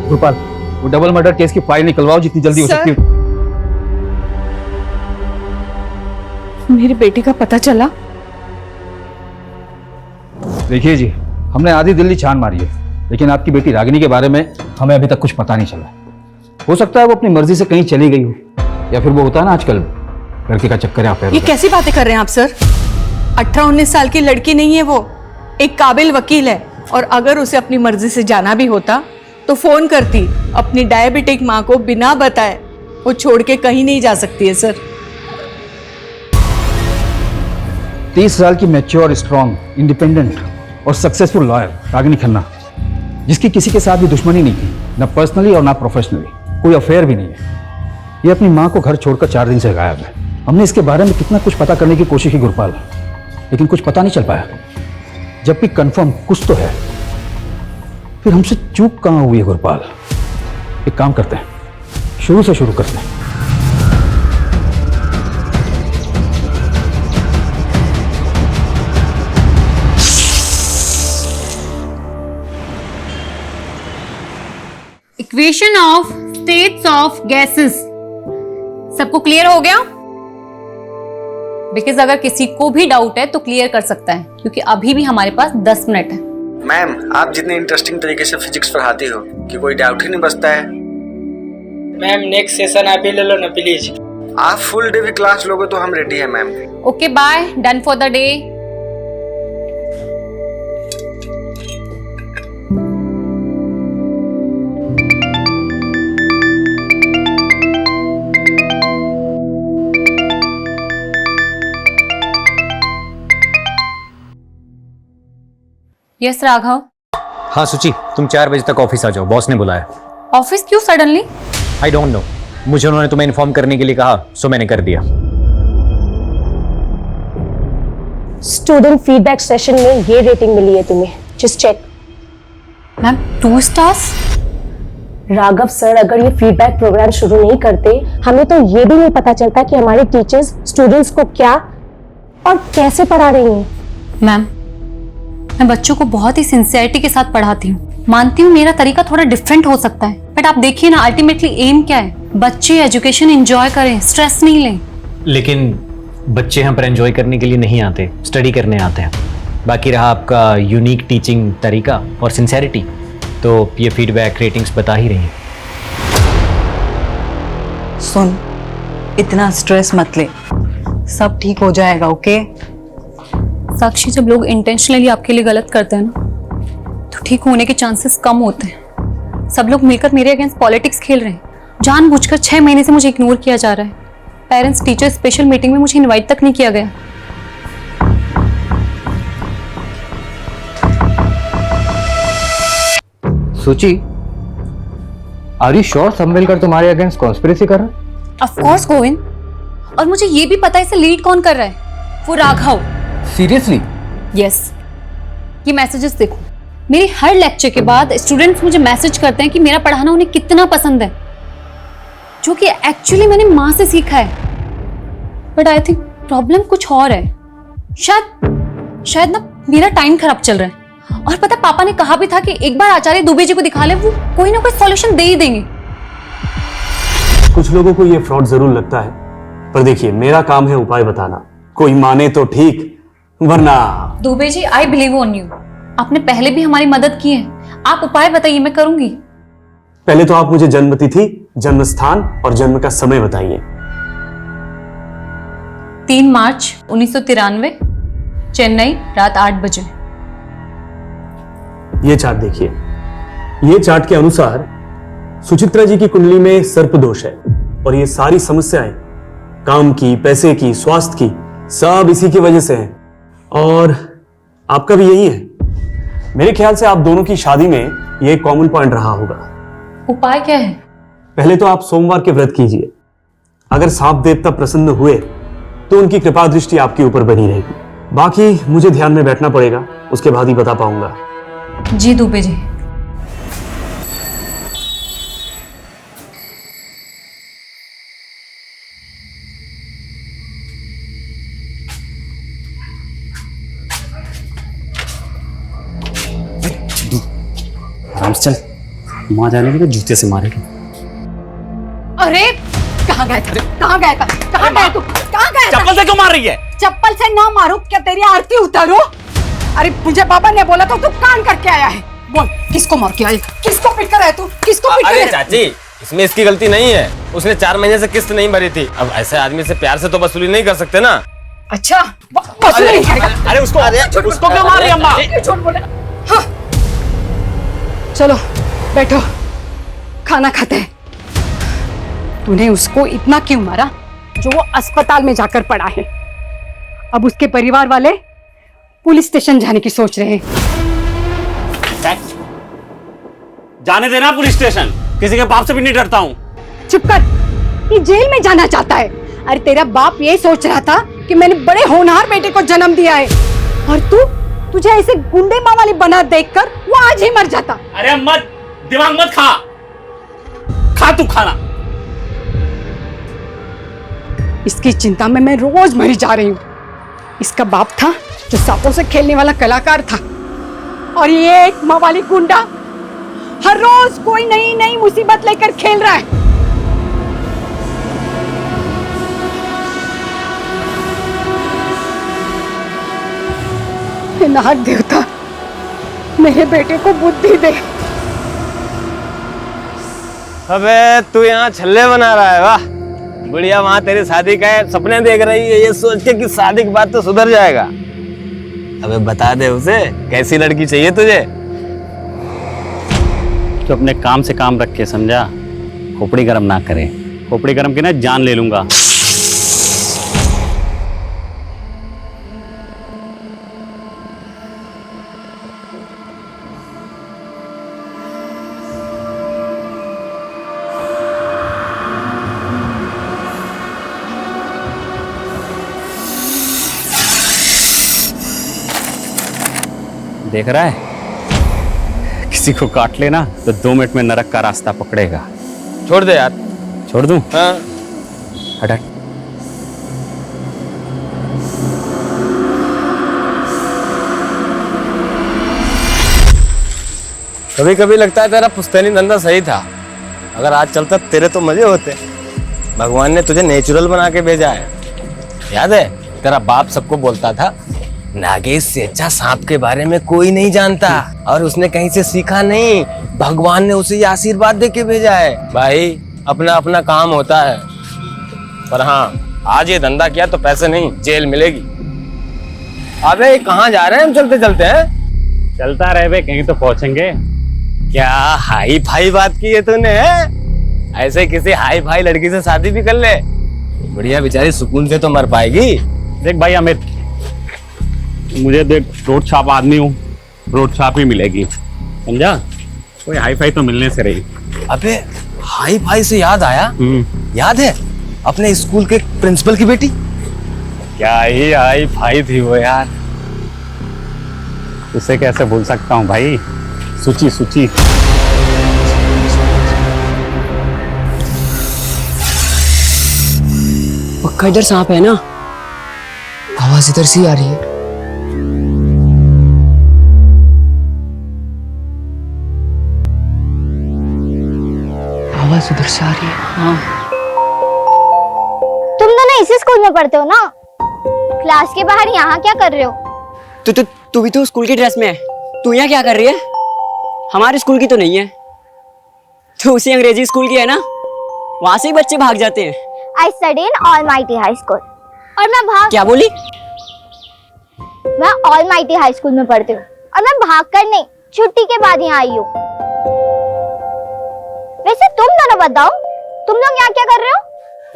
गोपाल, वो double murder case की file निकलवाओ जितनी जल्दी हो सकती है। मेरी बेटी का पता चला? देखिए जी, हमने आधी दिल्ली छान मारी है, लेकिन आपकी बेटी रागिनी के बारे में हमें अभी तक कुछ पता नहीं चला। हो सकता है वो अपनी मर्जी से कहीं चली गई हो, या फिर वो होता है ना आजकल लड़के का चक्कर है अफेयर। ये कैसी बातें कर रहे हैं आप सर? 18-19 साल की लड़की नहीं है वो, एक काबिल वकील है। और अगर उसे अपनी मर्जी से जाना भी होता तो फोन करती। अपनी डायबिटिक माँ को बिना बताए वो छोड़ के कहीं नहीं जा सकती है सर। 30 साल की मैच्योर, स्ट्रॉन्ग, इंडिपेंडेंट और सक्सेसफुल लॉयर रागिनी खन्ना, जिसकी किसी के साथ भी दुश्मनी नहीं थी, ना पर्सनली और ना प्रोफेशनली, कोई अफेयर भी नहीं है। ये अपनी माँ को घर छोड़कर 4 दिन से गायब है। हमने इसके बारे में कितना कुछ पता करने की कोशिश की गुरपाल, लेकिन कुछ पता नहीं चल पाया। जब भी कंफर्म कुछ तो है, फिर हमसे चूक कहाँ हुई है गुरपाल? एक काम करते हैं, शुरू से शुरू करते हैं। Equation of states of gases सबको क्लियर हो गया? बिकॉज अगर किसी को भी डाउट है तो क्लियर कर सकता है, क्योंकि अभी भी हमारे पास 10 मिनट है। मैम, आप जितने इंटरेस्टिंग तरीके से फिजिक्स पढ़ाती हो कि कोई डाउट ही नहीं बचता है। मैम नेक्स्ट सेशन आप ही ले लो ना प्लीज। आप फुल डे भी क्लास लोगे तो हम रेडी हैं ma'am. Okay bye, done for the day. Yes Raghav. हाँ सुची, तुम 4 बजे तक ऑफिस आ जाओ, बॉस ने बुलाया। ऑफिस क्यों सडनली? आई डोंट नो, मुझे उन्होंने तुम्हें इन्फॉर्म करने के लिए कहा, सो मैंने कर दिया। स्टूडेंट फीडबैक सेशन में ये रेटिंग मिली है तुम्हें, just check. Ma'am 2 stars? Raghav sir अगर ये फीडबैक प्रोग्राम शुरू नहीं करते, हमें तो ये भी नहीं पता चलता कि हमारे टीचर्स स्टूडेंट्स को क्या और कैसे पढ़ा रही हैं। मैम, मैं बच्चों को बहुत ही सिंसियरिटी के साथ पढ़ाती हूँ। मानती हूँ मेरा तरीका थोड़ा डिफरेंट हो सकता है, बट आप देखिए ना, अल्टीमेटली एम क्या है? बच्चे एजुकेशन एंजॉय करें, स्ट्रेस नहीं लें। लेकिन बच्चे यहाँ पर एंजॉय करने के लिए नहीं आते, स्टडी करने आते हैं। बाकी रहा आपका यूनिक टीचिंग तरीका और सिंसियरिटी, तो ये फीडबैक रेटिंग्स बता ही रही हैं। सुन, इतना स्ट्रेस मत ले, सब ठीक हो जाएगा। ओके साक्षी, जब लोग इंटेंशनली आपके लिए गलत करते हैं ना, तो ठीक होने के चांसेस कम होते हैं। सब लोग मिलकर मेरे अगेंस्ट पॉलिटिक्स खेल रहे हैं। जानबूझकर 6 महीने से मुझे इग्नोर किया जा रहा है। पेरेंट्स टीचर स्पेशल मीटिंग में मुझे इनवाइट तक नहीं किया गया। सुची, आर यू श्योर सम्मेलकर तुम्हारे अगेंस्ट कॉन्स्पिरेसी कर रहा है? ऑफ कोर्स गोविंद, और मुझे ये भी पता है इसे लीड कौन कर रहा है, वो राघव। सीरियसली? यस। ये मैसेजेस देखो, मेरी हर लेक्चर के बाद स्टूडेंट्स मुझे मैसेज करते हैं कि मेरा पढ़ाना उन्हें कितना पसंद है, जो कि एक्चुअली मैंने माँ से सीखा है। बट आई थिंक प्रॉब्लम कुछ और है। शायद ना मेरा टाइम खराब चल रहा है। और पता, पापा ने कहा भी था कि एक बार आचार्य दुबे जी को दिखा ले, वो कोई ना कोई सॉल्यूशन दे ही देंगे। कुछ लोगों को ये फ्रॉड जरूर लगता है, पर देखिए मेरा काम है उपाय बताना। कोई माने तो ठीक, वरना। Dubey ji, I believe on you. आपने पहले भी हमारी मदद की है, आप उपाय बताइए, मैं करूंगी। पहले तो आप मुझे जन्म तिथि, जन्म स्थान और जन्म का समय बताइए। 3 मार्च 1993, चेन्नई, रात 8 बजे। ये चार्ट देखिए। ये चार्ट के अनुसार सुचित्रा जी की कुंडली में सर्प दोष है, और ये सारी समस्याएं काम की, पैसे की, स्वास्थ्य की, सब इसी की वजह से हैं। और आपका भी यही है। मेरे ख्याल से आप दोनों की शादी में ये एक कॉमन पॉइंट रहा होगा। उपाय क्या है? पहले तो आप सोमवार के व्रत कीजिए। अगर सांप देवता प्रसन्न हुए तो उनकी कृपा दृष्टि आपके ऊपर बनी रहेगी। बाकी मुझे ध्यान में बैठना पड़ेगा, उसके बाद ही बता पाऊंगा। जी दुबे जी। आराम से चल। माँ जाने के तो जूते से मारेगी। अरे कहाँ गया था, कहाँ गया था, कहाँ गया तू, कहाँ गया था? चप्पल से क्यों मार रही है? चप्पल से ना मारो, क्या तेरी आरती उतारो? अरे मुझे पापा ने बोला तो तू कान करके आया है। बोल किसको मार के आया, किसको पीट कर आया तू, किसको पीट कर अरे आया? चाची, इसमें इसकी गलती नहीं है। उसने 4 महीने से किस्त नहीं भरी थी। अब ऐसे आदमी से प्यार से तो वसूली नहीं कर सकते ना। अच्छा वसूली नहीं करेगा? अरे उसको क्यों मार रही है अम्मा? झूठ बोले। हाँ चलो बैठो, खाना खाते हैं। तूने उसको इतना क्यों मारा जो वो अस्पताल में जाकर पड़ा है? अब उसके परिवार वाले पुलिस स्टेशन जाने की सोच रहे हैं। जाने देना पुलिस स्टेशन, किसी के बाप से भी नहीं डरता हूँ। चुप कर, ये जेल में जाना चाहता है। अरे तेरा बाप ये सोच रहा था कि मैंने बड़े होनहार बेटे को जन्म दिया है, और तुझे ऐसे गुंडे माँ वाली बना देखकर वो आज ही मर जाता। अरे मत दिमाग मत खा तू खाना। इसकी चिंता में मैं रोज मरी जा रही हूँ। इसका बाप था जो सांपों से खेलने वाला कलाकार था, और ये एक माँ वाली गुंडा हर रोज कोई नई नई मुसीबत लेकर खेल रहा है। हे नाग देवता, मेरे बेटे को बुद्धि दे। अबे तू यहाँ छल्ले बना रहा है? वाह बुढ़िया, वहां तेरी शादी का सपने देख रही है, ये सोच के कि शादी के बाद तो सुधर जाएगा। अबे बता दे उसे कैसी लड़की चाहिए तुझे। तो अपने काम से काम रख के, समझा? खोपड़ी गरम ना करे, खोपड़ी गरम की ना जान ले लूंगा। देख रहा है, किसी को काट लेना तो 2 मिनट में नरक का रास्ता पकड़ेगा। छोड़ दे यार। छोड़ दूं? हाँ। हट। कभी कभी लगता है तेरा पुश्तैनी धंधा सही था। अगर आज चलता तेरे तो मजे होते। भगवान ने तुझे नेचुरल बना के भेजा है। याद है तेरा बाप सबको बोलता था, नागेश से अच्छा सांप के बारे में कोई नहीं जानता, और उसने कहीं से सीखा नहीं, भगवान ने उसे ये आशीर्वाद दे के भेजा है। भाई अपना अपना काम होता है, पर हाँ आज ये धंधा किया तो पैसे नहीं जेल मिलेगी। अबे कहाँ जा रहे हैं हम चलते चलते हैं? चलता रहे बे, कहीं तो पहुंचेंगे। क्या हाई फाई बात की है तूने? ऐसे किसी हाई फाई लड़की से शादी भी कर ले, बढ़िया बेचारी सुकून से तो मर पाएगी। देख भाई अमित, मुझे देख, रोड छाप आदमी हूँ, रोड छाप ही मिलेगी, समझा? कोई हाई फाई तो मिलने से रही। अबे हाई फाई से याद आया, याद है अपने स्कूल के प्रिंसिपल की बेटी? क्या ही हाई फाई थी वो यार, उसे कैसे भूल सकता हूँ भाई। सुची सुची। पक्का इधर सांप है ना? आवाज इधर से आ रही है। आवाज उधर से आ रही है। हाँ। तुम दोनों इसी स्कूल में पढ़ते हो ना? क्लास के बाहर यहाँ क्या कर रहे हो? तू भी तो स्कूल की ड्रेस में है, तू यहाँ क्या कर रही है? हमारे स्कूल की तो नहीं है, तू उसी अंग्रेजी स्कूल की है ना, वहां से ही बच्चे भाग जाते हैं। I study in Almighty High School। और मैं क्या बोली? मैं Almighty High School में पढ़ती हूँ, और मैं भाग कर नहीं, छुट्टी के बाद यहाँ आई हूँ। वैसे तुम दोनों बताओ, तुम लोग यहाँ क्या कर रहे हो?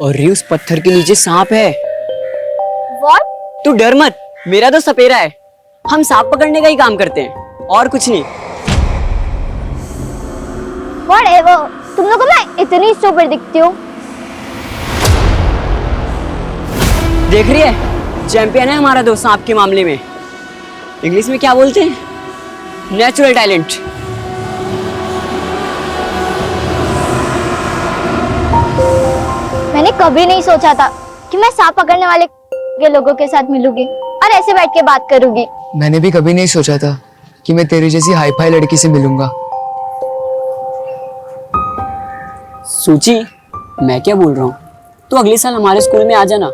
और उस पत्थर के नीचे सांप है। What? तू डर मत, मेरा तो सपेरा है, हम सांप पकड़ने का ही काम करते हैं और कुछ नहीं। Whatever, तुम लोगों को मैं इतनी स्टूपिड दिखती हूँ। देख रही है, चैंपियन है हमारा दोस्त सांप के मामले में। इंग्लिश में क्या बोलते हैं? Natural talent. मैंने कभी नहीं सोचा था कि मैं सांप पकड़ने वाले के लोगों के साथ मिलूंगी और ऐसे बैठ के बात करूंगी। मैंने भी कभी नहीं सोचा था कि मैं तेरी जैसी हाई फाई लड़की से मिलूंगा। सूची, मैं क्या बोल रहा हूँ, तो अगले साल हमारे स्कूल में आ जाना,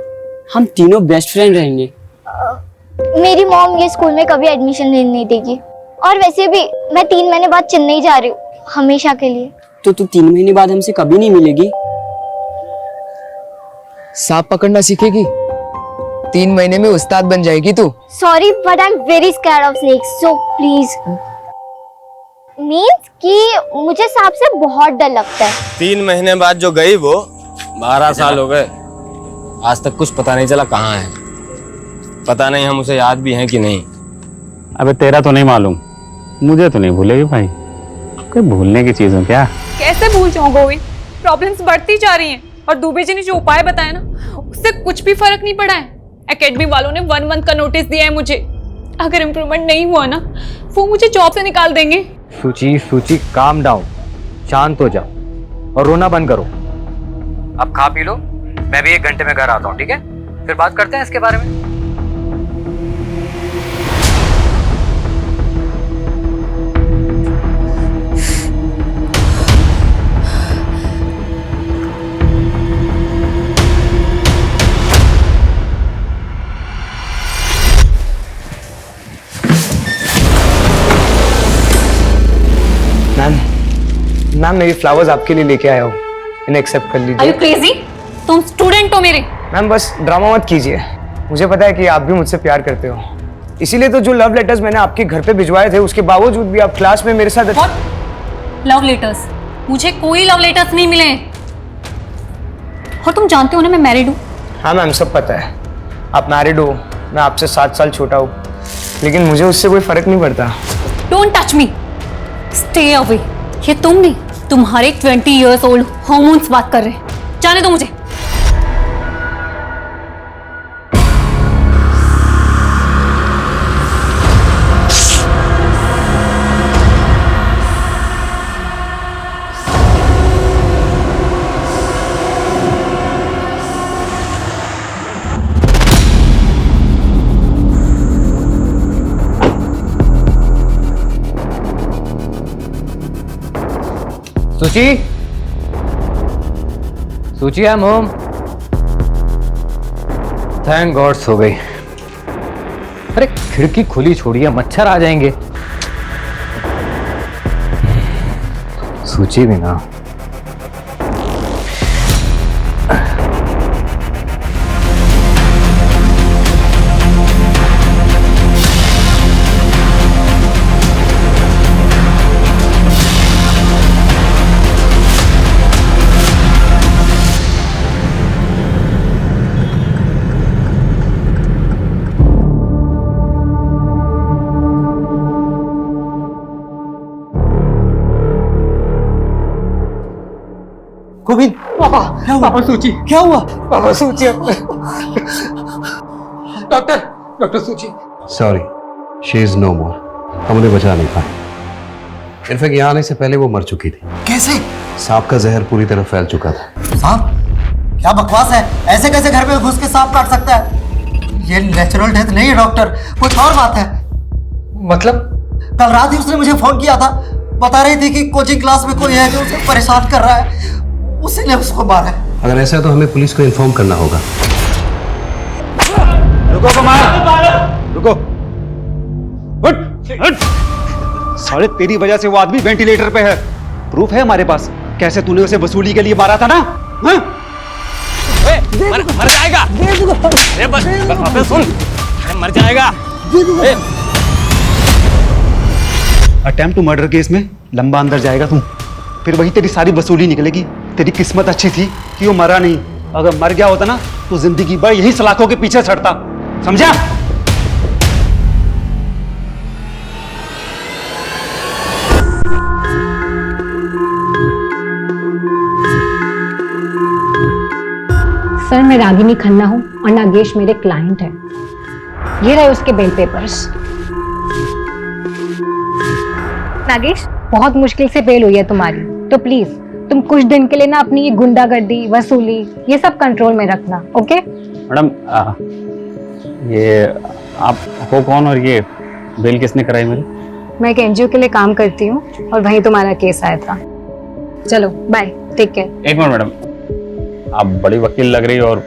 हम तीनों बेस्ट फ्रेंड रहेंगे। मेरी मॉम ये स्कूल में कभी एडमिशन नहीं देगी, और वैसे भी मैं 3 महीने बाद चेन्नई जा रही हूँ, हमेशा के लिए। तो तू 3 महीने बाद हमसे कभी नहीं मिलेगी? सांप पकड़ना सीखेगी, 3 महीने में उस्ताद बन जाएगी तू। Sorry but I am very scared of snakes, so please. Means कि मुझे सांप से बहुत डर लगता है। 3 महीने बाद जो गई वो 12 साल हो गए, आज तक कुछ पता नहीं चला कहाँ है। पता नहीं हम उसे याद भी हैं कि नहीं। अबे तेरा तो नहीं मालूम, मुझे तो नहीं भूलेगी भाई, कोई भूलने की चीज है क्या? कैसे भूल जाऊं गोविंद, प्रॉब्लम्स बढ़ती जा रही हैं और दुबे जी ने जो उपाय बताया ना उससे कुछ भी फर्क नहीं पड़ा है। एकेडमी वालों ने 1 मंथ का नोटिस दिया है मुझे, अगर इम्प्रूवमेंट नहीं हुआ ना वो मुझे जॉब से निकाल देंगे। सूची काम डाउन, शांत हो जाओ और रोना बंद करो। अब खा पी लो, मैं भी 1 घंटे में घर आता हूँ, ठीक है? फिर बात करते हैं इसके बारे में। मैम मेरी फ्लावर्स आपके लिए लेके आया हूँ, इन्हें एक्सेप्ट कर Are लीजिए। you crazy? तुम स्टूडेंट हो मेरे। मैम बस ड्रामा मत कीजिए, मुझे पता है कि आप भी मुझसे प्यार करते हो, इसीलिए तो जो लव लेटर्स मैंने आपके घर पे भिजवाए थे उसके बावजूद भी आप क्लास में मेरे साथ। Love letters? मुझे कोई लव लेटर्स नहीं मिले। और तुम जानते हो ना मैं मैरिड हूँ। हाँ मैम सब पता है, आप मैरिड हो, मैं आपसे 7 साल छोटा हूँ, लेकिन मुझे उससे कोई फर्क नहीं पड़ता। Don't touch me, stay away. ये तुम नहीं, तुम्हारे 20 years old हॉर्मोन्स बात कर रहे हैं। जाने दो मुझे। Suchi I am home. Thank God सो गई। अरे खिड़की खुली छोड़िए, मच्छर आ जाएंगे। सूची भी ना। गोविंद, पापा क्या हुआ? पापा सूची क्या हुआ? पापा सूची डॉक्टर सूची। सॉरी, शी इज नो मोर। हम उन्हें बचा नहीं पाए। इनफैक्ट यहाँ आने से पहले वो मर चुकी थी। कैसे? सांप का जहर पूरी तरह फैल चुका था। सांप? क्या बकवास है, ऐसे कैसे घर में घुस के सांप काट सकता है? ये नेचुरल डेथ नहीं है डॉक्टर, कुछ और बात है। मतलब? कल रात ही उसने मुझे फोन किया था, बता रही थी कि कोचिंग क्लास में कोई है जो उसे परेशान कर रहा है, उसी ने उसको मारा है। अगर ऐसा है तो हमें पुलिस को इन्फॉर्म करना होगा। रुको कुमार, रुको। साले तेरी वजह से वो आदमी वेंटिलेटर पे है, प्रूफ है हमारे पास। कैसे तूने उसे वसूली के लिए मारा था ना? हाँ? मर जाएगा। अबे सुन, मर जाएगा। अटेम्प्ट टू मर्डर केस में लंबा अंदर जाएगा तू, फिर वही तेरी सारी वसूली निकलेगी। तेरी किस्मत अच्छी थी कि वो मरा नहीं, अगर मर गया होता ना तो जिंदगी भर यही सलाखों के पीछे छड़ता, समझा? सर मैं रागिनी खन्ना हूँ और नागेश मेरे क्लाइंट है। ये रहे उसके बेल पेपर्स। नागेश बहुत मुश्किल से बेल हुई है तुम्हारी, तो प्लीज तुम कुछ दिन के लिए ना अपनी ये गुंडागर्दी, वसूली, ये सब कंट्रोल में रखना, ओके? मैडम ये आप हो कौन और ये बेल किसने कराई मेरी? मैं एक एनजीओ के लिए काम करती हूँ और वहीं तुम्हारा केस आया था। चलो बाय, टेक केयर। एक मिनट मैडम, आप बड़ी वकील लग रही हो और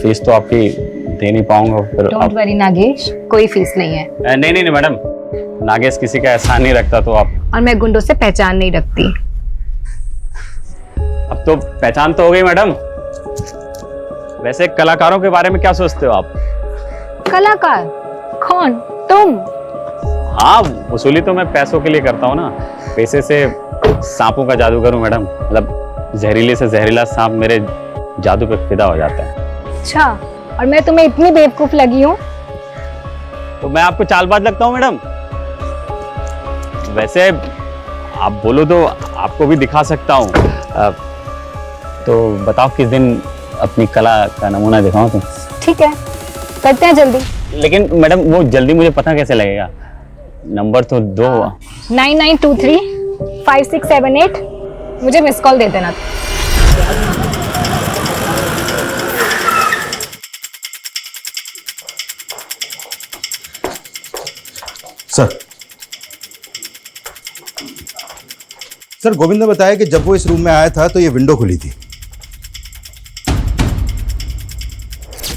फीस तो आपकी दे नहीं पाऊंगा फिर। डोंट वरी नागेश, कोई फीस नहीं है। नहीं नहीं नहीं मैडम, नागेश किसी का एहसान नहीं रखता तो आप। और मैं गुंडों से पहचान नहीं रखती। अब तो पहचान तो हो गई मैडम। वैसे कलाकारों के बारे में क्या सोचते हो आप? कलाकार? कौन? तुम? हाँ, वसूली तो मैं पैसों के लिए करता हूँ ना। पैसे से सांपों का जादू करूँ मैडम, मतलब जहरीले से जहरीला सांप मेरे जादू पे फिदा हो जाता है। अच्छा, और मैं तुम्हें इतनी बेवकूफ लगी हूँ? तो मैं आपको चालबाज लगता हूँ मैडम? वैसे आप बोलो तो आपको भी दिखा सकता हूँ। तो बताओ किस दिन अपनी कला का नमूना दिखाऊं तुम? ठीक है, करते हैं जल्दी। लेकिन मैडम वो जल्दी मुझे पता कैसे लगेगा? नंबर तो दो। 99235678, मुझे मिस कॉल दे देना। सर, गोविंद ने बताया कि जब वो इस रूम में आया था तो ये विंडो खुली थी।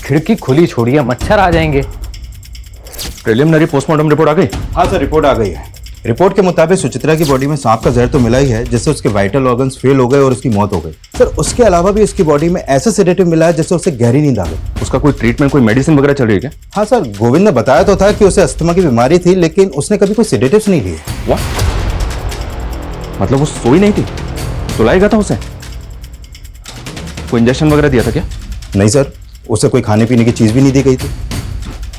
खिड़की खुली छोड़िए, मच्छर आ जाएंगे। प्रिलिमिनरी पोस्टमार्टम रिपोर्ट आ गई? हाँ सर, रिपोर्ट आ गई है। रिपोर्ट के मुताबिक सुचित्रा की बॉडी में सांप का जहर तो मिला ही है, जिससे उसके वाइटल ऑर्गन्स फेल हो गए और उसकी मौत हो गई। सर, उसके अलावा भी उसकी बॉडी में ऐसा सेडेटिव मिला है जिससे उसे गहरी नींद आ गई। उसका कोई ट्रीटमेंट, कोई मेडिसिन वगैरह चल रही है क्या? हाँ सर, गोविंद ने बताया तो था कि उसे अस्थमा की बीमारी थी, लेकिन उसने कभी कोई सेडेटिव्स नहीं लिए। मतलब वो सोई नहीं थी, सुलाया गया था उसे? कोई इंजेक्शन वगैरह दिया था क्या? नहीं सर, उसे कोई खाने पीने की चीज भी नहीं दी गई थी।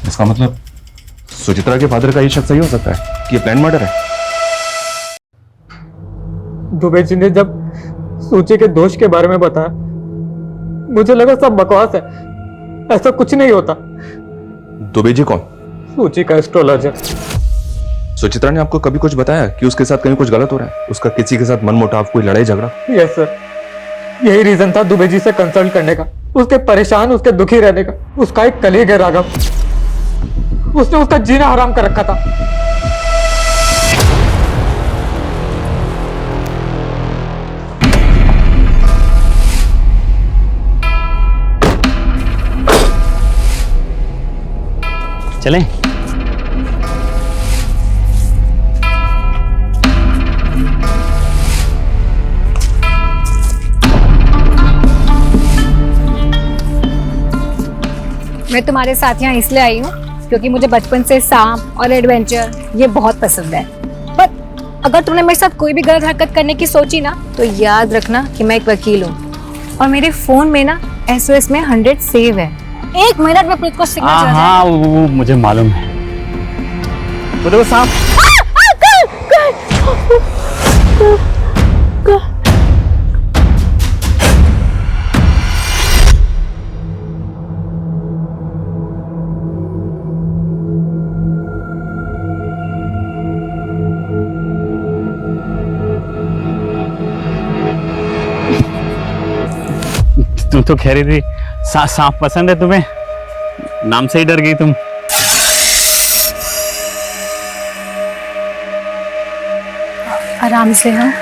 इसका मतलब सुचित्रा के फादर का ये शक सही हो सकता है कि ये प्लान मर्डर है। दुबे जी ने जब सूची के दोष के बारे में बताया, मुझे लगा सब बकवास है, ऐसा कुछ नहीं होता। दुबे जी कौन? सूची का एस्ट्रोलॉजर। सुचित्रा ने आपको कभी कुछ बताया कि उसके साथ कहीं कुछ गलत हो रहा है? उसका किसी के साथ मनमुटाव, कोई लड़ाई झगड़ा? यस सर, यही रीजन था दुबे जी से कंसल्ट करने का, उसके परेशान, उसके दुखी रहने का। उसका एक कलीग है राघव, उसने उसका जीना हराम कर रखा था। चलें? मैं तुम्हारे साथ यहाँ इसलिए आई हूँ क्योंकि मुझे बचपन से सांप और एडवेंचर ये बहुत पसंद है। पर अगर तुमने मेरे साथ कोई भी गलत हरकत करने की सोची ना, तो याद रखना कि मैं एक वकील हूँ और मेरे फोन में ना SOS में 100 सेव है। 1 मिनट में पुलिस को सिग्नल चला जाएगा। हाँ, वो मुझे मालूम है। वो देखो सांप। तुम तो कह रही थी सांप पसंद है तुम्हें, नाम से ही डर गई तुम। आराम से। हाँ,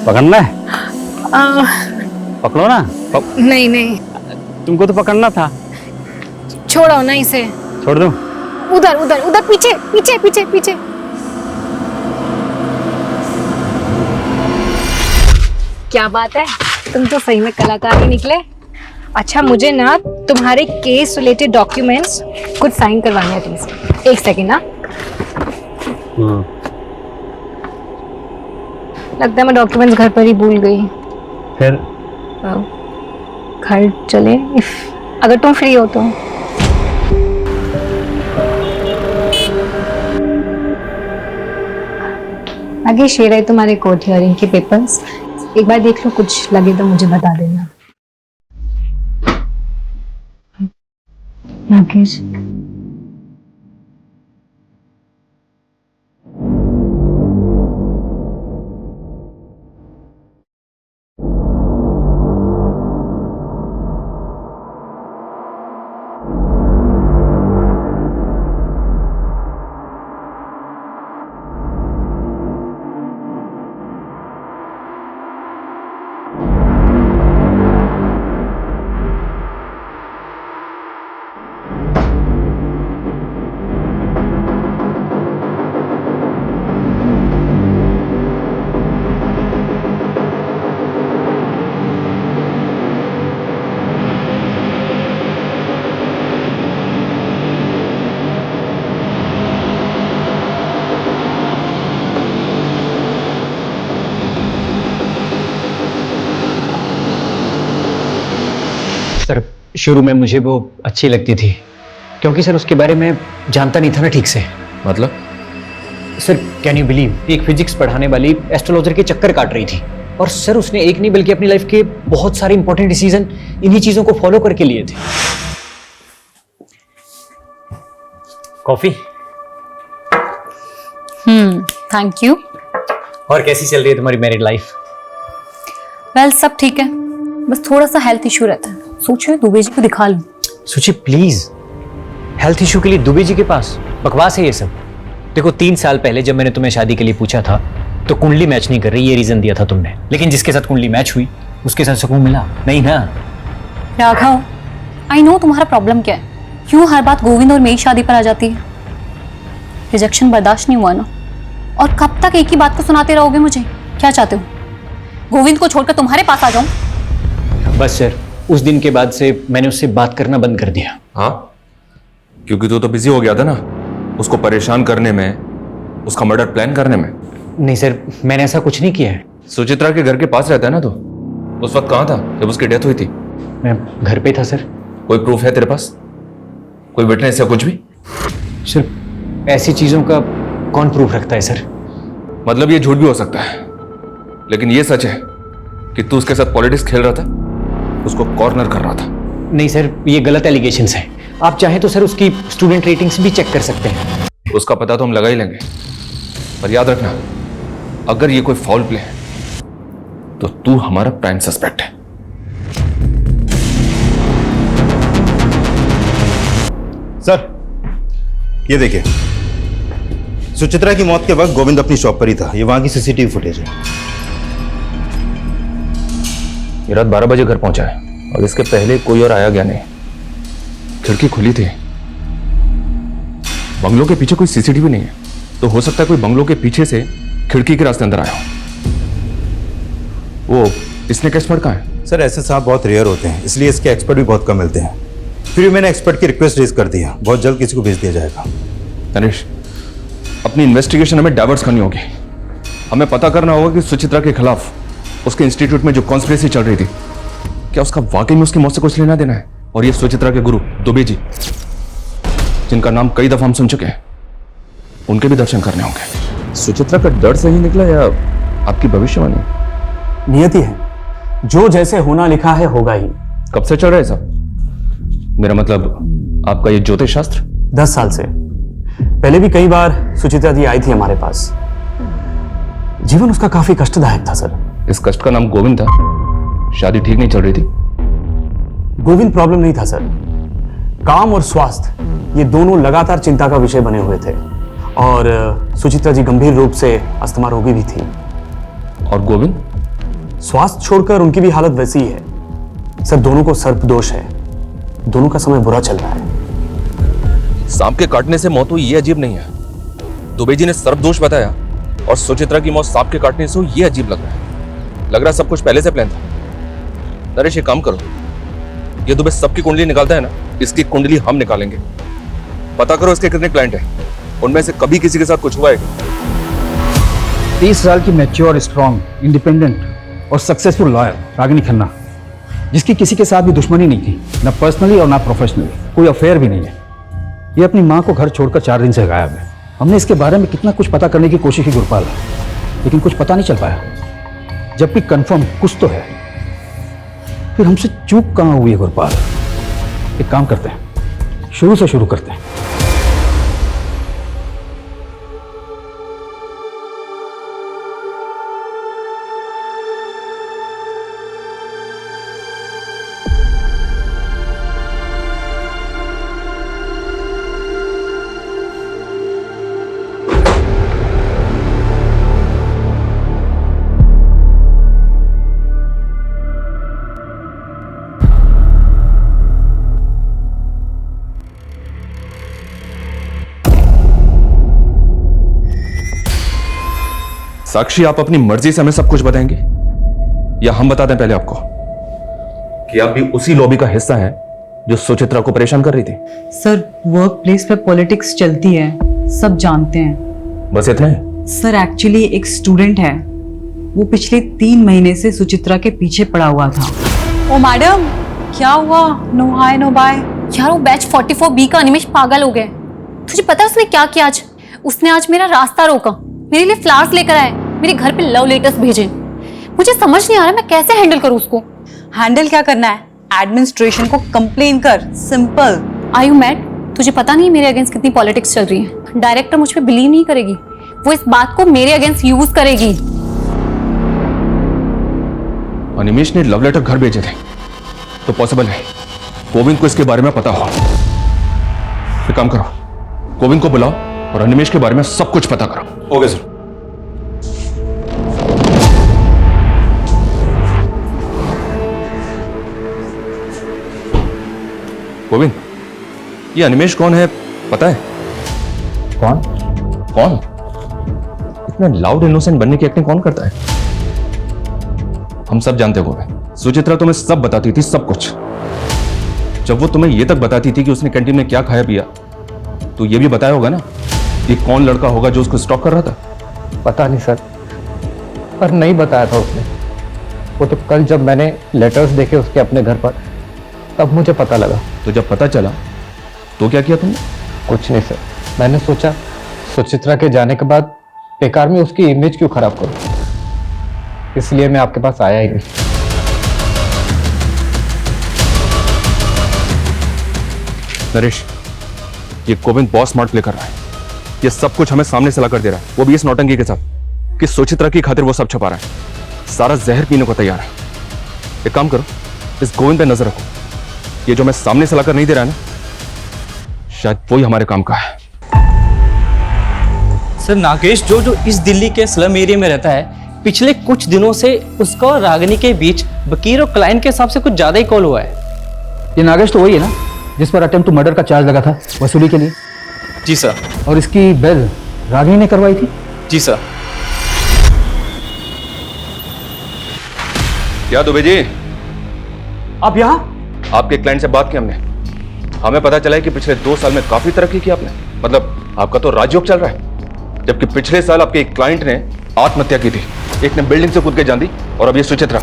पकड़ना है? पकड़ो ना। नहीं नहीं, तुमको तो पकड़ना था। छोड़ो ना इसे। छोड़ दो। उधर उधर उधर, पीछे पीछे पीछे पीछे। क्या बात है, तुम तो सही में कलाकार ही निकले। अच्छा, मुझे ना तुम्हारे केस रिलेटेड डॉक्यूमेंट्स कुछ साइन करवाने हैं प्लीज। 1 सेकेंड ना। लगता है मैं डॉक्यूमेंट्स घर पर ही भूल गई। फिर घर चले, अगर तुम फ्री हो तो। आगे शेयर है तुम्हारे कोर्ट हियरिंग के पेपर्स, एक बार देख लो, कुछ लगे तो मुझे बता देना। नागेश, शुरू में मुझे वो अच्छी लगती थी क्योंकि सर उसके बारे में जानता नहीं था ना ठीक से। मतलब? सर कैन यू बिलीव, एक फिजिक्स पढ़ाने वाली एस्ट्रोलॉजर के चक्कर काट रही थी और सर उसने एक नहीं बल्कि अपनी लाइफ के बहुत सारे इंपॉर्टेंट डिसीजन इन्हीं चीजों को फॉलो करके लिए थे। कॉफी? Thank you. और कैसी चल रही है तुम्हारी मैरिड लाइफ? वेल सब ठीक है, बस थोड़ा सा हेल्थ इशू रहता है, सोच रही हूं दुबे जी को दिखा लूं। सोचिए प्लीज, हेल्थ इशू के लिए दुबे जी के पास? बकवास है ये सब। देखो 3 साल पहले जब मैंने तुम्हें शादी के लिए पूछा था तो कुंडली मैच नहीं कर रही, ये रीजन दिया था तुमने, लेकिन जिसके साथ कुंडली मैच हुई उसके साथ सुकून मिला नहीं ना? राघव, आई नो तुम्हारा प्रॉब्लम क्या है, क्यों हर बात गोविंद और मेरी शादी पर आ जाती है? रिजेक्शन बर्दाश्त नहीं हुआ ना, और कब तक एक ही बात को सुनाते रहोगे मुझे? क्या चाहते हो, गोविंद को छोड़कर तुम्हारे पास आ जाऊं? बस सर, उस दिन के बाद से मैंने उससे बात करना बंद कर दिया। हाँ, क्योंकि तू तो बिजी हो गया था ना उसको परेशान करने में, उसका मर्डर प्लान करने में। नहीं सर, मैंने ऐसा कुछ नहीं किया है। सुचित्रा के घर के पास रहता है ना तू, उस वक्त कहाँ था जब उसकी डेथ हुई थी? मैं घर पे था सर। कोई प्रूफ है तेरे पास, कोई विटनेस या कुछ भी? सर ऐसी चीजों का कौन प्रूफ रखता है सर? मतलब ये झूठ भी हो सकता है, लेकिन ये सच है कि तू उसके साथ पॉलिटिक्स खेल रहा था, उसको कॉर्नर कर रहा था। नहीं सर, ये गलत एलिगेशंस हैं। आप चाहें तो सर उसकी स्टूडेंट रेटिंग्स भी चेक कर सकते हैं। उसका पता तो हम लगा ही लेंगे, पर याद रखना अगर ये कोई फाउल प्ले है तो तू हमारा प्राइम सस्पेक्ट है। सर ये देखिए, सुचित्रा की मौत के वक्त गोविंद अपनी शॉप पर ही था। ये वहां की सीसीटीवी फुटेज है। ये रात 12 बजे घर पहुंचा है और इसके पहले कोई और आया गया नहीं। खिड़की खुली थी। बंगलों के पीछे कोई सीसीटीवी नहीं है, तो हो सकता है कोई बंगलों के पीछे से खिड़की के रास्ते अंदर आया हो। वो इसने एक्सपर्ट कहाँ है? सर ऐसे सांप बहुत रेयर होते हैं, इसलिए इसके एक्सपर्ट भी बहुत कम मिलते हैं। फिर मैंने एक्सपर्ट की रिक्वेस्ट रेज कर दी है, बहुत जल्द किसी को भेज दिया जाएगा। तनिष, अपनी इन्वेस्टिगेशन हमें डाइवर्स करनी होगी। हमें पता करना होगा कि सुचित्रा के खिलाफ उसके इंस्टीट्यूट में जो कॉन्स्पिरेसी चल रही थी, क्या उसका वाकई में उसकी मौत से कुछ लेना देना है? और ये सुचित्रा के गुरु दुबे जी, जिनका नाम कई दफा हम सुन चुके हैं, उनके भी दर्शन करने होंगे। सुचित्रा का डर सही निकला या आपकी भविष्यवाणी? नियति है, जो जैसे होना लिखा है होगा ही। कब से चल रहा है सब? मेरा मतलब आपका ये ज्योतिष शास्त्र? 10 साल से। पहले भी कई बार सुचित्रा जी आई थी हमारे पास। जीवन उसका काफी कष्टदायक था सर। इस कष्ट का नाम गोविंद था। शादी ठीक नहीं चल रही थी। गोविंद प्रॉब्लम नहीं था सर, काम और स्वास्थ्य ये दोनों लगातार चिंता का विषय बने हुए थे, और सुचित्रा जी गंभीर रूप से अस्थमा रोगी भी थी। और गोविंद? स्वास्थ्य छोड़कर उनकी भी हालत वैसी ही है सर। दोनों को सर्प दोष है, दोनों का समय बुरा चल रहा है। सांप के काटने से मौत हुई ये अजीब नहीं है। दुबे जी ने सर्प दोष बताया और सुचित्रा की मौत सांप के काटने से हुई, ये अजीब लग रहा है। लग रहा सब कुछ पहले से प्लान था। नरेश एक काम करो, ये दुबे सबकी कुंडली निकालता है ना, इसकी कुंडली हम निकालेंगे। पता करो इसके कितने क्लाइंट हैं, उनमें से कभी किसी के साथ कुछ हुआ है? 30 साल की मैच्योर, स्ट्रॉन्ग, इंडिपेंडेंट और सक्सेसफुल लॉयर रागिनी खन्ना, जिसकी किसी के साथ भी दुश्मनी नहीं थी, ना पर्सनली और ना प्रोफेशनली, कोई अफेयर भी नहीं है। ये अपनी माँ को घर छोड़कर 4 दिन से गायब है। हमने इसके बारे में कितना कुछ पता करने की कोशिश की गुरपाल, लेकिन कुछ पता नहीं चल पाया। जबकि कंफर्म कुछ तो है, फिर हमसे चूक कहाँ हुई है गुरपाल? एक काम करते हैं, शुरू से शुरू करते हैं। साक्षी, आप अपनी मर्जी से हमें सब कुछ बताएंगे या हम बता दें पहले आपको कि आप भी उसी लॉबी का हिस्सा हैं जो सुचित्रा को परेशान कर रही थी? सर वर्क प्लेस पे पॉलिटिक्स चलती है, सब जानते हैं। बस इतना है? सर एक्चुअली एक स्टूडेंट है, वो पिछले 3 महीने से सुचित्रा के पीछे पड़ा हुआ था। ओ मैडम, क्या हुआ? No hi no bye. यार वो बैच 44B का अनिमेश पागल हो गए। तुझे पता है उसने क्या किया आज? उसने आज मेरा रास्ता रोका, मेरे लिए फ्लावर्स लेकर आए, मेरे घर पे लव लेटर्स भेजे। मुझे समझ नहीं आ रहा मैं कैसे हैंडल करूं उसको। हैंडल क्या करना है? एडमिनिस्ट्रेशन को कंप्लेन कर, सिंपल। Are you mad? तुझे पता नहीं मेरे अगेंस्ट कितनी पॉलिटिक्स चल रही है। डायरेक्टर मुझ पे बिलीव नहीं करेगी, वो इस बात को मेरे अगेंस्ट यूज करेगी। अनिमेश ने लव लेटर घर भेजे थे तो पॉसिबल है गोविंद को इसके बारे में पता हो। एक काम करो, गोविंद को बुलाओ और अनिमेश के बारे में सब कुछ पता करो। Okay sir. गोविंद, ये अनिमेश कौन है पता है? कौन? कौन? इतने लाउड इनोसेंट बनने की एक्टिंग कौन करता है? हम सब जानते हो गोविंद, सुचित्रा तुम्हें सब बताती थी, सब कुछ। जब वो तुम्हें ये तक बताती थी कि उसने कैंटीन में क्या खाया पिया, तो ये भी बताया होगा ना कि कौन लड़का होगा जो उसको स्टॉक कर रहा था? पता नहीं सर, पर नहीं बताया था उसने। वो तो कल जब मैंने लेटर्स देखे उसके अपने घर पर, तब मुझे पता लगा। तो जब पता चला तो क्या किया तुमने? कुछ नहीं सर, मैंने सोचा सुचित्रा के जाने के बाद बेकार में उसकी इमेज क्यों खराब करूं, इसलिए मैं आपके पास आया ही नहीं। नरेश, ये गोविंद बहुत स्मार्ट प्ले कर रहा है। ये सब कुछ हमें सामने से ला कर दे रहा है, वो भी इस नौटंकी के साथ कि सुचित्रा की खातिर वो सब छुपा रहा है। सारा जहर पीने को तैयार है। एक काम करो, इस गोविंद पे नजर रखो। ये जो मैं सामने से लाकर नहीं दे रहा है ना, शायद वही हमारे काम का है। सर नागेश जो इस दिल्ली के स्लम एरिया में रहता है, पिछले कुछ दिनों से उसका और रागिनी के बीच वकील और क्लाइंट के हिसाब से कुछ ज्यादा ही कॉल हुआ है। ये नागेश तो वही है ना जिस पर अटेम्प्ट टू मर्डर का चार्ज लगा था वसूली के लिए? जी सर। और इसकी बेल रागिनी ने करवाई थी? जी सर। क्या दुबे जी, आप यहाँ? आपके क्लाइंट से बात की हमने, हमें पता चला है कि पिछले 2 साल में काफी तरक्की की आपने। मतलब आपका तो राजयोग चल रहा है, जबकि पिछले साल आपके एक क्लाइंट ने आत्महत्या की थी, एक ने बिल्डिंग से कूद के जान दी, और अब ये सुचित्रा।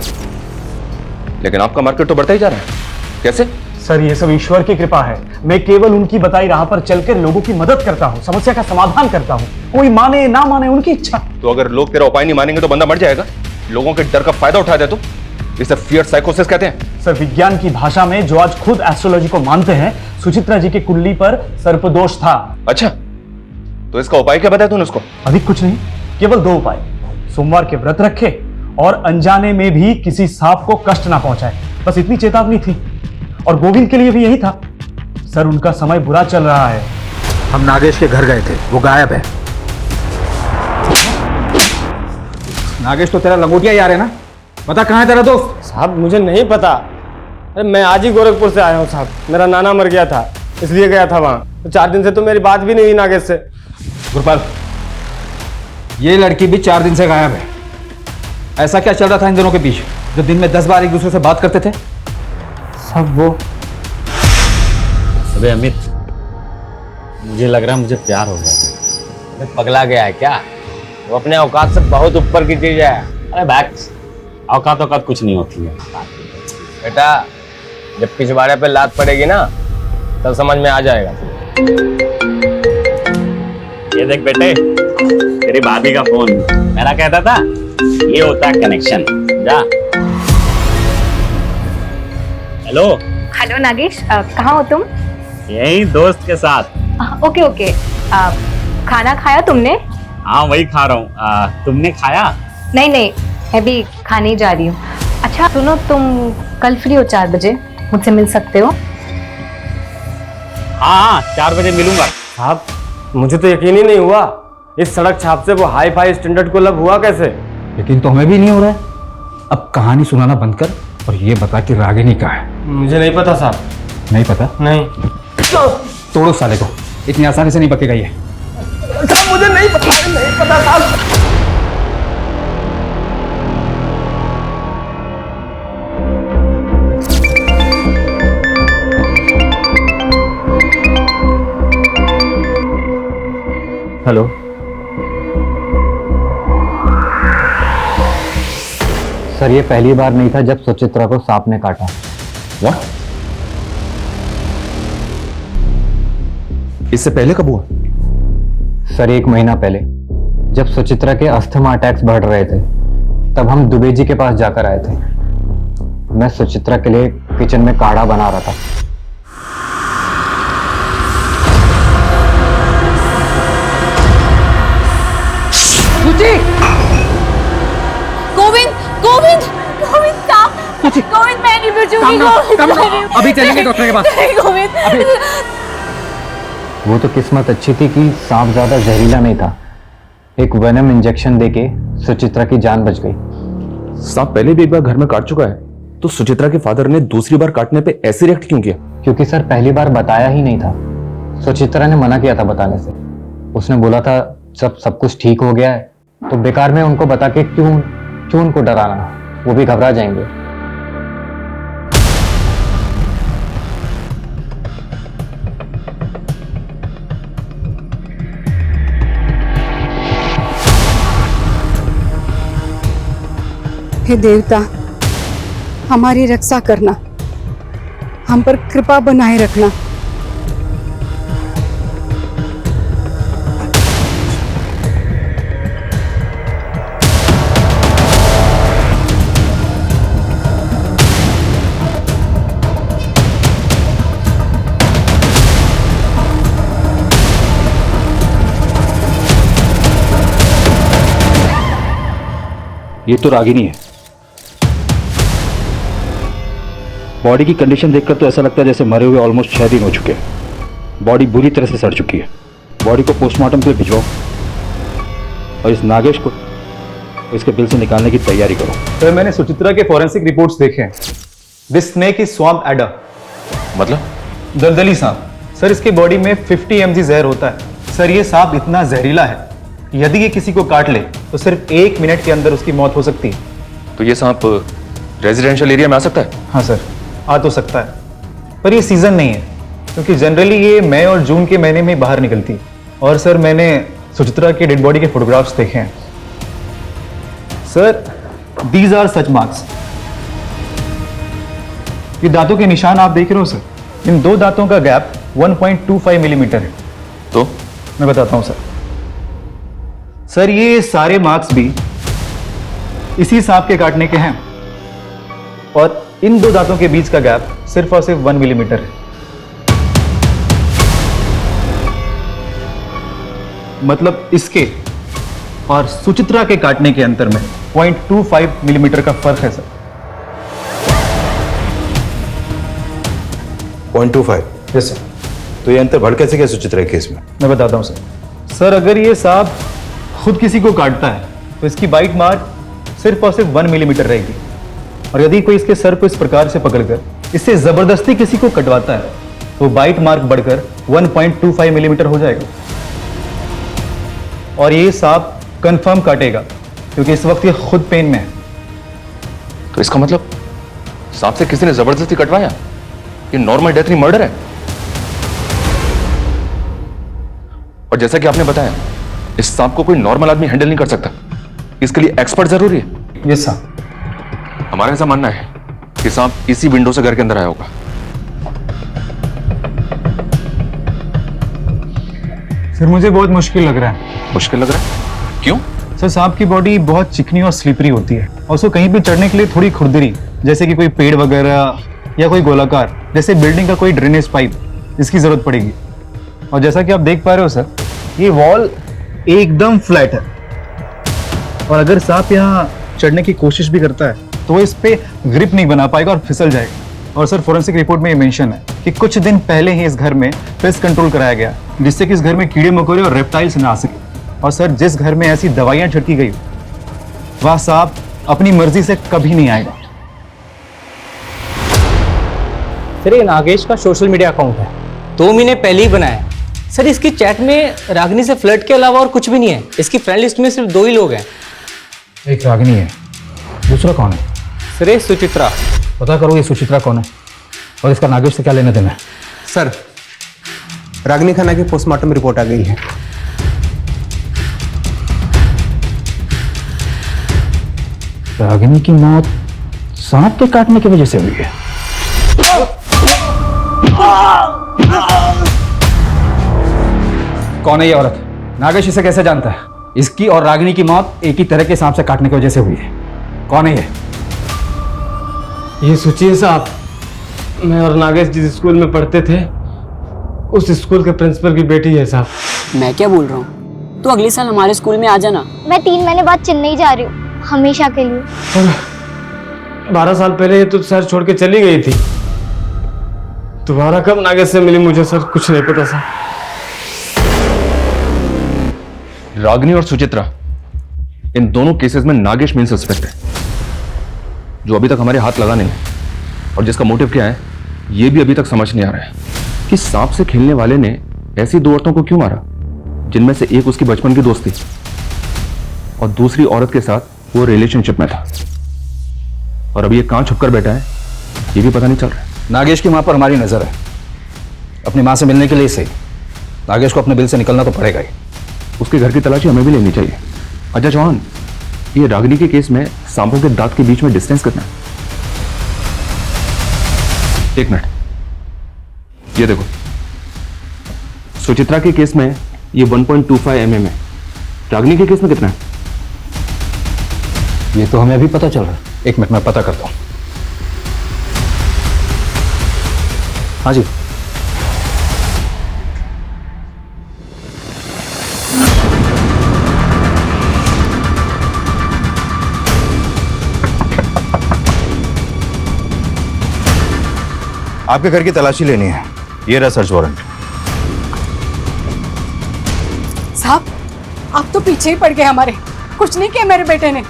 लेकिन आपका मार्केट तो बढ़ता ही जा रहा है, कैसे? सर ये सब ईश्वर की कृपा है। मैं केवल उनकी बताई राह पर चलकर लोगों की मदद करता हूँ, समस्या का समाधान करता हूँ। कोई माने ना माने उनकी इच्छा। तो अगर लोग तेरा उपाय नहीं मानेंगे तो बंदा मर जाएगा। लोगों के डर का फायदा उठा दे तो इसे फियर साइकोसिस कहते हैं। सर विज्ञान की भाषा में जो आज खुद एस्ट्रोलॉजी को मानते हैं, सुचित्रा जी की कुंडली पर सर्पदोष था। अच्छा, तो इसका उपाय क्या बताया तूने उसको? अधिक कुछ नहीं, केवल 2 उपाय। सोमवार के व्रत रखे और अनजाने में भी किसी सांप को कष्ट ना पहुंचाए, बस इतनी चेतावनी थी। और गोविंद के लिए भी यही था। सर उनका समय बुरा चल रहा है। हम नागेश के घर गए थे, वो गायब है। नागेश तो तेरा लंगोटिया यार है ना, बता कहाँ है तेरा दोस्त? साहब मुझे नहीं पता। अरे मैं आज ही गोरखपुर से आया हूँ साहब, मेरा नाना मर गया था इसलिए गया था वहाँ। तो 4 दिन से तो मेरी बात भी नहीं हुई नागेश से। गुरपाल, ये लड़की भी 4 दिन से गायब है। ऐसा क्या चल रहा था इन दोनों के बीच जो दिन में 10 बार एक दूसरे से बात करते थे? सब वो। अबे अमित, मुझे लग रहा है मुझे प्यार हो गया। पगला गया है क्या? वो अपने औकात से बहुत ऊपर की चीज है। अरे बैक्स, औकात कुछ नहीं होती है बेटा। जब पिछवाड़े पे लात पड़ेगी ना तब समझ में आ जाएगा। ये देख बेटे, तेरी भाभी का फोन। मेरा कहता था ये होता है कनेक्शन। जा। हेलो। हेलो नागेश, कहाँ हो तुम? यही दोस्त के साथ। Okay okay. खाना खाया तुमने? हाँ वही खा रहा हूँ। तुमने खाया? नहीं नहीं, मैं भी खाने ही जा रही हूँ। अच्छा सुनो, तुम कल फ्री हो 4 बजे? मुझसे मिल सकते हो? हाँ 4 बजे मिलूंगा। साहब मुझे तो यकीन ही नहीं हुआ, इस सड़क छाप से वो हाई फाई स्टैंडर्ड को लब हुआ कैसे? यकीन तो हमें भी नहीं हो रहा है। अब कहानी सुनाना बंद कर और ये बता कि रागिनी कहाँ है। मुझे नहीं पता साहब। नहीं पता? नहीं। तोड़ो साले को, इतनी आसानी से नहीं बकेगा ये। साहब मुझे नहीं पता साहब। हेलो। सर ये पहली बार नहीं था जब सुचित्रा को सांप ने काटा। What? इससे पहले कब हुआ? सर 1 महीना पहले जब सुचित्रा के अस्थमा अटैक्स बढ़ रहे थे तब हम दुबे जी के पास जाकर आए थे। मैं सुचित्रा के लिए किचन में काढ़ा बना रहा था। गोविंद गोविंद गोविंद गोविंद मैं नहीं बचूंगी। अभी चलेंगे डॉक्टर के पास। गोविंद वो तो किस्मत अच्छी थी कि सांप ज्यादा जहरीला नहीं था। एक वेनम इंजेक्शन देके सुचित्रा की जान बच गई। सांप पहले भी एक बार घर में काट चुका है, तो सुचित्रा के फादर ने दूसरी बार काटने पे ऐसे रिएक्ट क्यों किया? क्योंकि सर पहली बार बताया ही नहीं था। सुचित्रा ने मना किया था बताने से। उसने बोला था जब सब कुछ ठीक हो गया है तो बेकार में उनको बता के क्यों उनको डराना, वो भी घबरा जाएंगे। हे देवता, हमारी रक्षा करना, हम पर कृपा बनाए रखना। ये तो रागिनी है। बॉडी की कंडीशन देखकर तो ऐसा लगता है जैसे मरे हुए ऑलमोस्ट 6 दिन हो चुके हैं। बॉडी बुरी तरह से सड़ चुकी है। बॉडी को पोस्टमार्टम के लिए भिजवाओ और इस नागेश को इसके बिल से निकालने की तैयारी करो। सर मैंने सुचित्रा के फॉरेंसिक रिपोर्ट्स देखे हैं। This snake is swamp adder, मतलब दलदली सांप। सर इसके बॉडी में 50 mg जहर होता है। सर ये सांप इतना जहरीला है, यदि ये किसी को काट ले तो सिर्फ 1 मिनट के अंदर उसकी मौत हो सकती है। तो ये सांप रेजिडेंशियल एरिया में आ सकता है? हाँ सर, आ तो सकता है, पर ये सीजन नहीं है क्योंकि जनरली ये मई और जून के महीने में बाहर निकलती है। और सर मैंने सुचित्रा के डेड बॉडी के फोटोग्राफ्स देखे हैं। Sir these are such marks. ये दांतों के निशान आप देख रहे हो सर, इन 2 दांतों का गैप 1.25 मिलीमीटर है। तो मैं बताता हूं सर ये सारे मार्क्स भी इसी सांप के काटने के हैं और इन 2 दांतों के बीच का गैप सिर्फ और सिर्फ 1 मिलीमीटर है। मतलब इसके और सुचित्रा के काटने के अंतर में 0.25 मिलीमीटर का फर्क है सर। 0.25? Yes sir. तो ये अंतर बढ़ कैसे गया सुचित्रा के केस में? मैं बताता हूं सर अगर ये सांप खुद किसी को काटता है तो इसकी बाइट मार्क सिर्फ और सिर्फ 1 मिलीमीटर रहेगी, और यदि कोई इसके सर को इस प्रकार से पकड़कर इससे जबरदस्ती किसी को कटवाता है तो बाइट मार्क बढ़कर 1.25 मिलीमीटर हो जाएगा। और ये सांप कंफर्म काटेगा क्योंकि इस वक्त ये खुद पेन में है। तो इसका मतलब सांप से किसी ने जबरदस्ती कटवाया? ये नॉर्मल डेथ नहीं, मर्डर है। और जैसा कि आपने बताया इस सांप को कोई नॉर्मल आदमी हैंडल नहीं कर सकता, इसके लिए एक्सपर्ट जरूरी है। Yes sir. हमारा ऐसा मानना है कि सांप इसी विंडो से घर के अंदर आया होगा। फिर मुझे बहुत मुश्किल लग रहा है। मुश्किल लग रहा है? क्यों? सर सांप की बॉडी बहुत चिकनी और स्लिपरी होती है और उसको कहीं भी चढ़ने के लिए थोड़ी खुरदरी, जैसे कि कोई पेड़ वगैरह या कोई गोलाकार जैसे बिल्डिंग का कोई ड्रेनेज पाइप, इसकी जरूरत पड़ेगी। और जैसा कि आप देख पा रहे हो सर, ये वॉल एकदम फ्लैट है और अगर सांप यहाँ चढ़ने की कोशिश भी करता है तो वो इस पे ग्रिप नहीं बना पाएगा और फिसल जाएगा। और सर फोरेंसिक रिपोर्ट में ये मेंशन है कि कुछ दिन पहले ही इस घर में पेस्ट कंट्रोल कराया गया जिससे कि इस घर में कीड़े मकोड़े और रेप्टाइल्स ना आ सके। और सर जिस घर में ऐसी दवाइयां छिड़की गई वह सांप अपनी मर्जी से कभी नहीं आएगा। सर ये नागेश का सोशल मीडिया अकाउंट है, 2 महीने पहले ही बनाया है। सर इसकी चैट में रागिनी से फ्लर्ट के अलावा और कुछ भी नहीं है। इसकी फ्रेंड लिस्ट में सिर्फ 2 ही लोग हैं। एक रागिनी है, दूसरा कौन है? सर ये सुचित्रा। पता करो ये सुचित्रा कौन है और इसका नागेश से क्या लेना देना है। सर रागिनी खन्ना की पोस्टमार्टम रिपोर्ट आ गई है। रागिनी की मौत सांप के काटने की वजह से हुई है। कौन है ये औरत? नागेश इसे कैसे जानता है? इसकी और रागिनी की मौत एक ही तरह के सांप से काटने की वजह से हुई है। कौन है ये सोचिए साहब, मैं और नागेश जिस स्कूल में पढ़ते थे उस स्कूल के प्रिंसिपल की बेटी है साहब। मैं क्या बोल रहा हूँ, तो अगले साल हमारे स्कूल में आ जाना। मैं 3 महीने बाद चेन्नई जा रही हूँ, हमेशा के लिए। और 12 साल पहले ये तो शहर छोड़ के चली गई थी। दोबारा कब नागेश से मिली मुझे सर कुछ नहीं पता सर। रागिनी और सुचित्रा, इन दोनों केसेस में नागेश मेन सस्पेक्ट है, जो अभी तक हमारे हाथ लगा नहीं है। और जिसका मोटिव क्या है ये भी अभी तक समझ नहीं आ रहा है कि सांप से खेलने वाले ने ऐसी 2 औरतों को क्यों मारा, जिनमें से एक उसकी बचपन की दोस्त थी और दूसरी औरत के साथ वो रिलेशनशिप में था। और अभी ये कहां छुपकर बैठा है ये भी पता नहीं चल रहा है। नागेश की मां पर हमारी नजर है। अपनी मां से मिलने के लिए सही नागेश को अपने बिल से निकलना तो पड़ेगा ही। उसके घर की तलाशी हमें भी लेनी चाहिए। अजय चौहान, ये रागिनी के केस में सांपों के दांत के बीच में डिस्टेंस कितना है? 1 मिनट, ये देखो, सुचित्रा के केस में ये 1.25 mm है। रागिनी के केस में कितना है? ये तो हमें अभी पता चल रहा है। 1 मिनट में पता करता हूं। हाँ जी, आपके घर की तलाशी लेनी है। ये रहा सर्च वारंट। साहब, आप तो पीछे ही पड़ गए हमारे। कुछ नहीं किया मेरे बेटे ने।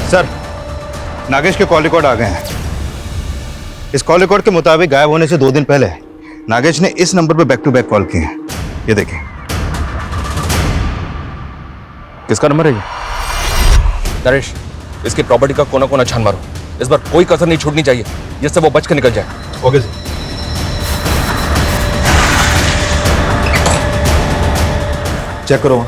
सर, नागेश के कॉल रिकॉर्ड आ गए हैं। इस कॉल रिकॉर्ड के मुताबिक गायब होने से 2 दिन पहले नागेश ने इस नंबर पर बैक टू बैक कॉल किए हैं। ये देखिए। किसका नंबर है ये? नरेश, इसकी प्रॉपर्टी का कोना कोना छान मारो। इस बार कोई कसर नहीं छूटनी चाहिए, जिससे वो बच कर निकल जाए। Okay sir. चेक करो।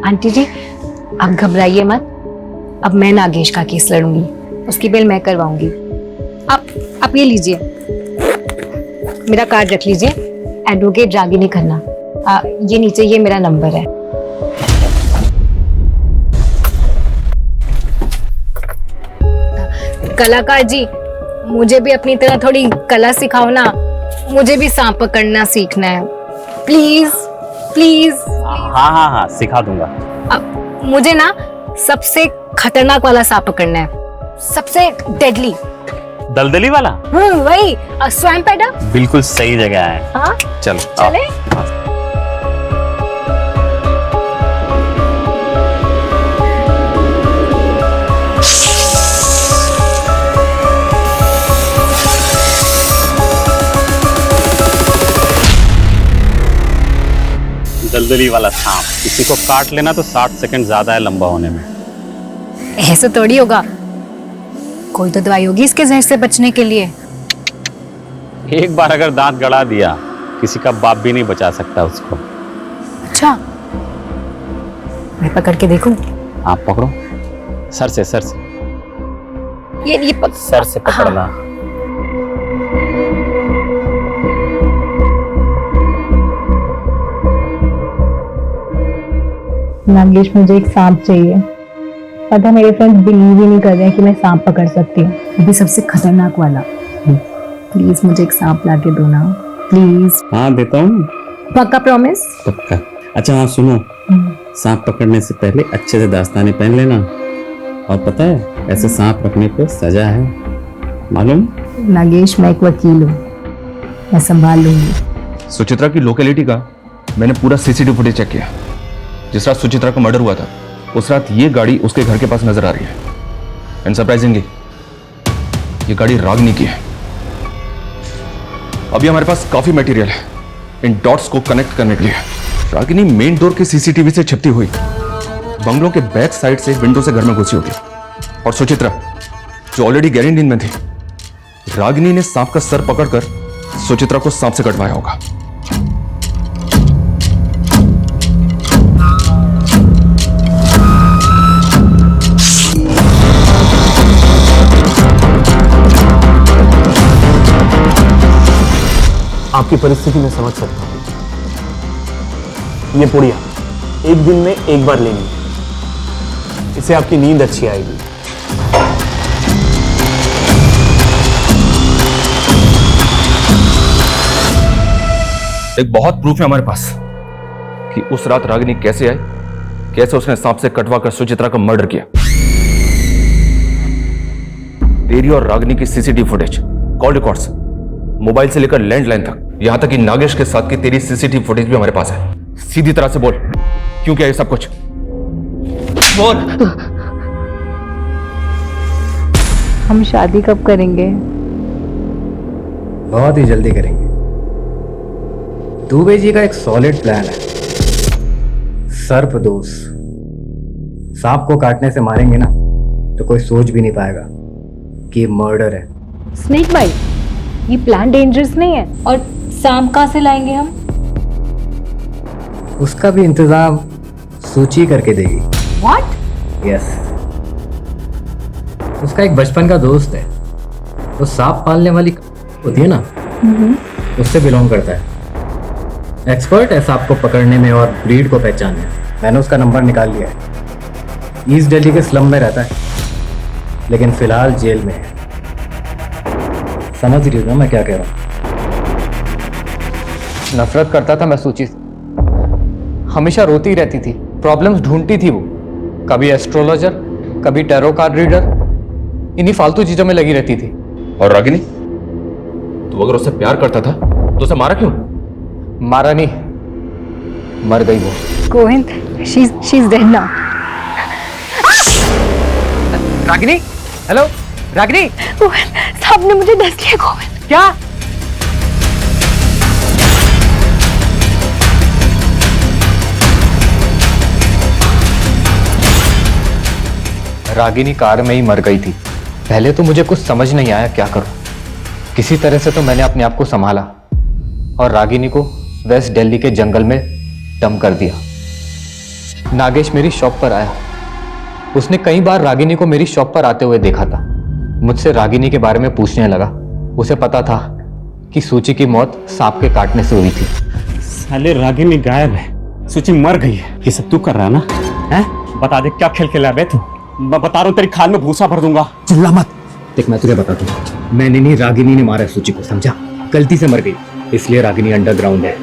आंटी जी, आप घबराइए मत। अब मैं नागेश का केस लड़ूंगी, उसकी बेल मैं करवाऊंगी। आप ये लीजिए, मेरा कार्ड रख लीजिए, एडवोकेट रागिनी खन्ना। ये नीचे ये मेरा नंबर है। कलाकार जी, मुझे भी अपनी तरह थोड़ी कला सिखाओ ना। मुझे भी सांप पकड़ना सीखना है, प्लीज प्लीज। हाँ, सिखा दूंगा। मुझे ना सबसे खतरनाक वाला सांप पकड़ना है, सबसे डेडली। दलदली वाला? वही, स्वैम्प पैडा। बिल्कुल सही जगह है। हाँ, चलो चले। दलदली वाला सांप, किसी को काट लेना तो 60 सेकंड ज्यादा है लंबा होने में। ऐसा थोड़ी होगा, कोई तो दवाई होगी इसके जहर से बचने के लिए। एक बार अगर दांत गड़ा दिया, किसी का बाप भी नहीं बचा सकता उसको। अच्छा, मैं पकड़ के देखूं? आप पकड़ो, सर से सर से पकड़ना। हाँ। नागेश, मुझे एक सांप चाहिए। पता, मेरे फ्रेंड्स बिलीव ही नहीं कर रहे हैं कि मैं सांप पकड़ सकती हूँ, वो भी सबसे खतरनाक वाला। प्लीज मुझे एक सांप ला के दो ना, प्लीज। हाँ, देता हूँ। पक्का प्रॉमिस? पक्का। अच्छा हाँ, सुनो, सांप पकड़ने से पहले अच्छे से दास्ताने पहन लेना, और पता है ऐसे सांप रखने पे सजा है, मालूम? नागेश, मैं एक वकील हूँ, मैं संभाल लूंगी। सुचित्रा की लोकेलिटी का मैंने पूरा सीसीटीवी फुटेज चेक किया। जिस रात सुचित्रा का मर्डर हुआ था उस रात ये गाड़ी उसके घर के पास नजर आ रही है। एंड सरप्राइजिंगली ये गाड़ी रागनी की है। अभी हमारे पास काफी मटेरियल है इन डॉट्स को कनेक्ट करने के लिए। रागिनी मेन डोर के सीसीटीवी से छिपती हुई बंगलों के बैक साइड से विंडो से घर में घुसी होगी। और सुचित्रा जो ऑलरेडी गहरी नींद में थी, रागिनी ने सांप का सर पकड़कर सुचित्रा को सांप से कटवाया होगा। आपकी परिस्थिति में समझ सकता हूं। ये पुड़िया एक दिन में एक बार लेनी है, इससे आपकी नींद अच्छी आएगी। एक बहुत प्रूफ है हमारे पास कि उस रात रागिनी कैसे आई, कैसे उसने सांप से कटवा कर सुचित्रा का मर्डर किया। तेरी और रागिनी की CCTV footage, call records, mobile से लेकर लैंडलाइन तक, यहां तक कि नागेश के साथ की तेरी सीसीटीवी फुटेज भी हमारे पास है। सीधी तरह से बोल, क्यों किया ये सब कुछ? बोल। हम शादी कब करेंगे? बहुत ही जल्दी करेंगे। दुबे जी का एक सॉलिड प्लान है। सर्पदोष, सांप को काटने से मारेंगे ना तो कोई सोच भी नहीं पाएगा कि ये मर्डर है। स्नेक बाइट, ये प्लान डेंजरस नहीं है। और सांप कहाँ से लाएंगे हम? उसका भी इंतजाम सूची करके देगी। What? यस, उसका एक बचपन का दोस्त है, वो सांप पालने वाली होती है ना, उससे बिलोंग करता है। एक्सपर्ट है सांप को पकड़ने में और ब्रीड को पहचानने में। मैंने उसका नंबर निकाल लिया है। ईस्ट दिल्ली के स्लम में रहता है, लेकिन फिलहाल जेल में है। समझ रही हो ना मैं क्या कह रहा हूँ? नफरत करता था मैं सूची से, हमेशा रोती रहती थी, प्रॉब्लम्स ढूंढती थी वो। कभी एस्ट्रोलॉजर, कभी टैरो कार्ड रीडर, इन्हीं फालतू चीजों में लगी रहती थी। और रागिनी, तू अगर उससे प्यार करता था तो उसे मारा क्यों? मारा नहीं, मर गई वो। Govind, she's dead now. Ragini, hello Ragini. Govind, सांप ने मुझे डस लिया। गोविंद, क्या? रागिनी कार में ही मर गई थी। पहले तो मुझे कुछ समझ नहीं आया क्या करूं। किसी तरह से तो मैंने अपने आप को संभाला और रागिनी को वेस्ट दिल्ली के जंगल में डंप कर दिया। नागेश मेरी शॉप पर आया। उसने कई बार रागिनी को मेरी शॉप पर आते हुए देखा था। मुझसे रागिनी के बारे में पूछने लगा। उसे पता था कि सूची की मौत सांप के काटने से हुई थी। साले रागिनी गायब है, सूची मर गई है। ये सब तू कर रहा है ना? हैं? बता दे क्या खेल खेला बे तू? मैं बता रहा हूँ तेरी खाल में भूसा भर दूंगा। चिल्ला मत। देख मैं तुझे बताता हूँ, मैंने नहीं, रागिनी ने मारा सूची को, समझा? गलती से मर गई, इसलिए रागिनी अंडरग्राउंड है।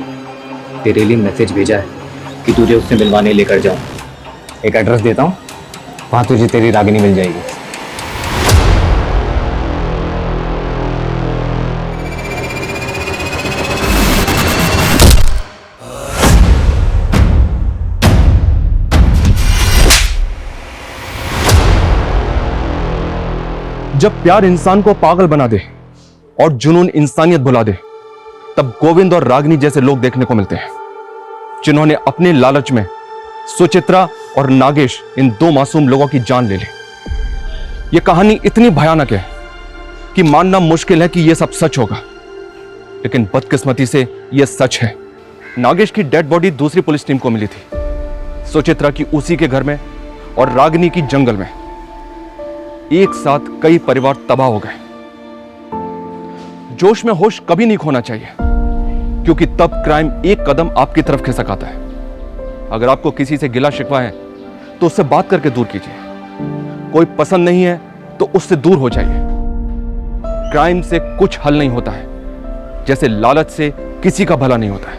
तेरे लिए मैसेज भेजा है कि तुझे उससे मिलवाने लेकर जाऊं। एक एड्रेस देता हूं, वहां तुझे तेरी रागिनी मिल जाएगी। जब प्यार इंसान को पागल बना दे और जुनून इंसानियत भुला दे, तब गोविंद और रागिनी जैसे लोग देखने को मिलते हैं, जिन्होंने अपने लालच में सुचित्रा और नागेश, इन दो मासूम लोगों की जान ले ली। यह कहानी इतनी भयानक है कि मानना मुश्किल है कि यह सब सच होगा, लेकिन बदकिस्मती से यह सच है। नागेश की डेड बॉडी दूसरी पुलिस टीम को मिली थी, सुचित्रा की उसी के घर में और रागिनी की जंगल में। एक साथ कई परिवार तबाह हो गए। जोश में होश कभी नहीं खोना चाहिए, क्योंकि तब क्राइम एक कदम आपकी तरफ खिसक आता है। अगर आपको किसी से गिला शिकवा है तो उससे बात करके दूर कीजिए। कोई पसंद नहीं है तो उससे दूर हो जाइए। क्राइम से कुछ हल नहीं होता है, जैसे लालच से किसी का भला नहीं होता है।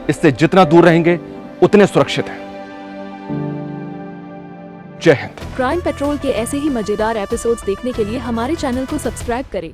इससे जितना दूर रहेंगे उतने सुरक्षित हैं। जय हिंद। क्राइम पेट्रोल के ऐसे ही मजेदार एपिसोड्स देखने के लिए हमारे चैनल को सब्सक्राइब करें